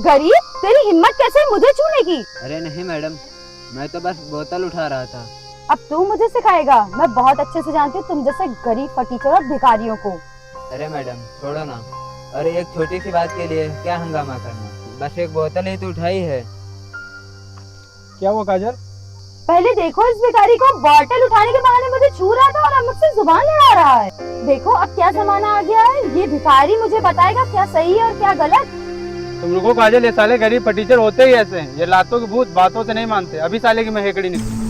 गरीब, तेरी हिम्मत कैसे है मुझे छूने की? अरे नहीं मैडम, मैं तो बस बोतल उठा रहा था। अब तू मुझे सिखाएगा? मैं बहुत अच्छे से जानती हूँ तुम जैसे गरीब फटीचर और भिखारियों को। अरे मैडम छोड़ो ना, और एक छोटी सी बात के लिए क्या हंगामा करना, बस एक बोतल ही तो उठाई है। क्या हुआ काजल? पहले देखो, इस भिखारी को बॉटल उठाने के बहाने मुझे छू रहा था और अब मुझसे जुबान लड़ा रहा है। देखो अब क्या जमाना आ गया है, ये भिखारी मुझे बताएगा क्या सही है और क्या गलत। तुम लोगों को काजल, ये साले गरीब फटीचर होते ही ऐसे हैं। ये लातों के भूत बातों से नहीं मानते। अभी साले की मैं हेकड़ी निकली।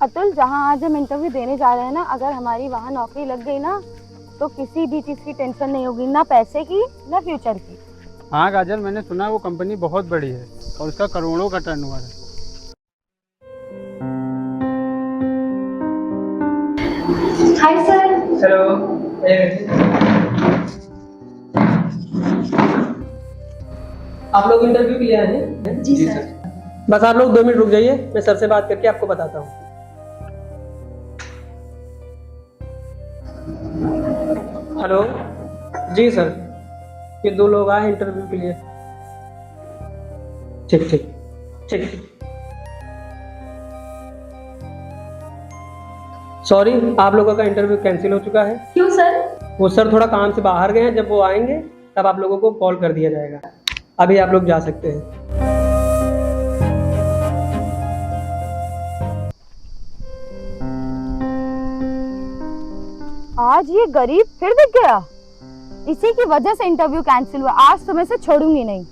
अतुल, जहाँ आज हम इंटरव्यू देने जा रहे हैं ना, अगर हमारी वहाँ नौकरी लग गई ना तो किसी भी चीज की टेंशन नहीं होगी, ना पैसे की ना फ्यूचर की। हाँ काजल, मैंने सुना वो कंपनी बहुत बड़ी है और उसका करोड़ों का टर्नओवर है। Hi sir. हेलो। आप लोग इंटरव्यू के लिए आए हैं? जी सर। बस आप लोग 2 मिनट रुक जाइए, मैं सर से बात करके आपको बताता हूँ। हेलो। जी सर, ये 2 लोग आए इंटरव्यू के लिए। ठीक ठीक ठीक। सॉरी, आप लोगों का इंटरव्यू कैंसिल हो चुका है। क्यों सर? वो सर थोड़ा काम से बाहर गए हैं, जब वो आएंगे तब आप लोगों को कॉल कर दिया जाएगा। अभी आप लोग जा सकते हैं। आज ये गरीब फिर दिख गया, इसी की वजह से इंटरव्यू कैंसिल हुआ। आज तो मैं इसे छोड़ूंगी नहीं।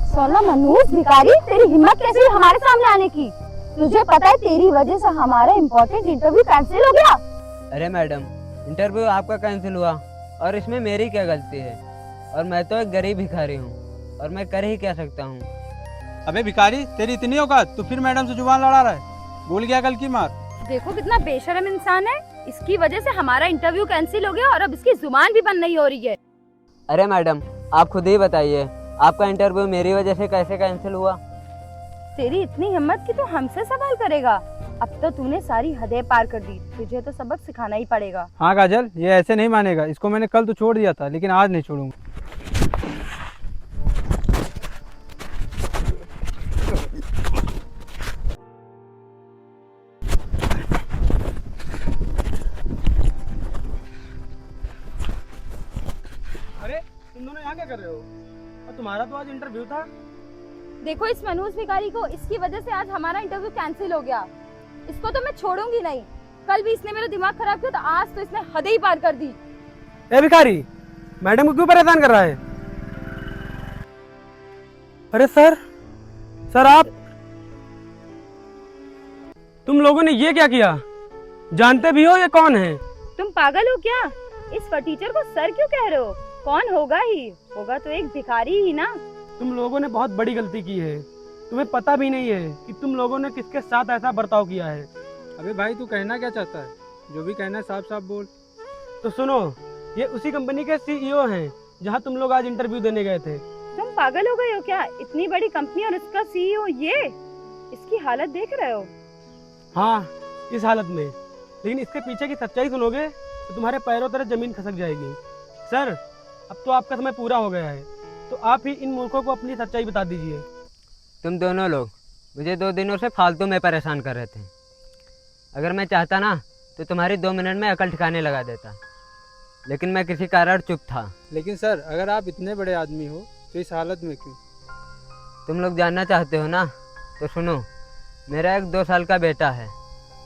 सोना मनोज भिखारी, तेरी हिम्मत कैसी है हमारे सामने आने की? तुझे पता है तेरी वजह से हमारा इम्पोर्टेंट इंटरव्यू कैंसिल हो गया। अरे मैडम, इंटरव्यू आपका कैंसिल हुआ और इसमें मेरी क्या गलती है? और मैं तो एक गरीब भिखारी हूँ और मैं कर ही क्या सकता हूँ। अबे भिखारी, तेरी इतनी औकात, तू फिर मैडम से जुबान लड़ा रहा है। भूल गया कल की मार? देखो कितना बेशर्म इंसान है, इसकी वजह से हमारा इंटरव्यू कैंसिल हो गया और अब इसकी जुबान भी बंद नहीं हो रही है। अरे मैडम, आप खुद ही बताइए, आपका इंटरव्यू मेरी वजह से कैसे कैंसिल हुआ? तेरी इतनी हिम्मत कि तू हमसे सवाल करेगा? अब तो तूने सारी हदें पार कर दी, तुझे तो सबक सिखाना ही पड़ेगा। हाँ काजल, ये ऐसे नहीं मानेगा। इसको मैंने कल तो छोड़ दिया था, लेकिन आज नहीं छोड़ूंगा। अरे तुम दोनों यहाँ क्या कर रहे हो? और तुम्हारा तो आज इंटरव्यू था। देखो इस मनोज भिखारी को, इसकी वजह से आज हमारा इंटरव्यू कैंसिल हो गया। इसको तो मैं छोड़ूंगी नहीं। कल भी इसने मेरा दिमाग खराब किया, तो आज तो इसने हद ही पार कर दी। ए भिखारी, मैडम को क्यों परेशान कर रहा है? अरे सर, आप तुम लोगों ने ये क्या किया? जानते भी हो ये कौन है? तुम पागल हो क्या? इस फटीचर को सर क्यों कह रहे हो? कौन होगा ही? होगा तो एक भिखारी ही ना। तुम लोगों ने बहुत बड़ी गलती की है। तुम्हें पता भी नहीं है कि तुम लोगों ने किसके साथ ऐसा बर्ताव किया है। अबे भाई, तू कहना क्या चाहता है? जो भी कहना है साफ साफ बोल। तो सुनो, ये उसी कंपनी के सीईओ हैं जहां तुम लोग आज इंटरव्यू देने गए थे। तुम पागल हो गए हो क्या? इतनी बड़ी कंपनी और इसका सीईओ ये? इसकी हालत देख रहे हो? हाँ, इस हालत में। लेकिन इसके पीछे की सच्चाई सुनोगे तो तुम्हारे पैरों तरह जमीन खसक जाएगी। सर, अब तो आपका समय पूरा हो गया है, तो आप ही इन मूर्खों को अपनी सच्चाई बता दीजिए। तुम दोनों लोग मुझे 2 दिनों से फालतू में परेशान कर रहे थे। अगर मैं चाहता ना तो तुम्हारी 2 मिनट में अकल ठिकाने लगा देता, लेकिन मैं किसी कारण चुप था। लेकिन सर, अगर आप इतने बड़े आदमी हो तो इस हालत में क्यों? तुम लोग जानना चाहते हो ना, तो सुनो। मेरा एक 2 साल का बेटा है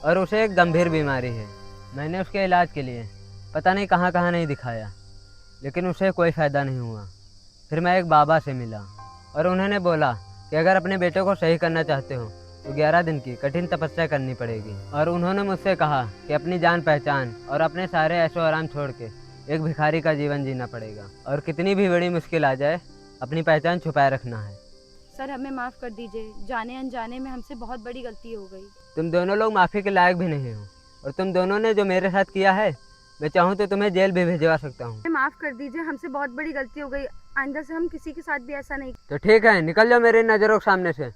और उसे एक गंभीर बीमारी है। मैंने उसके इलाज के लिए पता नहीं कहाँ कहाँ नहीं दिखाया, लेकिन उसे कोई फ़ायदा नहीं हुआ। फिर मैं एक बाबा से मिला और उन्होंने बोला कि अगर अपने बेटे को सही करना चाहते हो तो 11 दिन की कठिन तपस्या करनी पड़ेगी। और उन्होंने मुझसे कहा कि अपनी जान पहचान और अपने सारे ऐशो आराम छोड़ के एक भिखारी का जीवन जीना पड़ेगा, और कितनी भी बड़ी मुश्किल आ जाए अपनी पहचान छुपाए रखना है। सर हमें माफ कर दीजिए, जाने अनजाने में हमसे बहुत बड़ी गलती हो गई। तुम दोनों लोग माफ़ी के लायक भी नहीं हो, और तुम दोनों ने जो मेरे साथ किया है, मैं चाहूँ तो तुम्हें जेल भी भिजवा सकता हूँ। माफ कर दीजिए, हमसे बहुत बड़ी गलती हो गई, आइंदा से हम किसी के साथ भी ऐसा नहीं। तो ठीक है, निकल जाओ मेरी नज़रों के सामने से।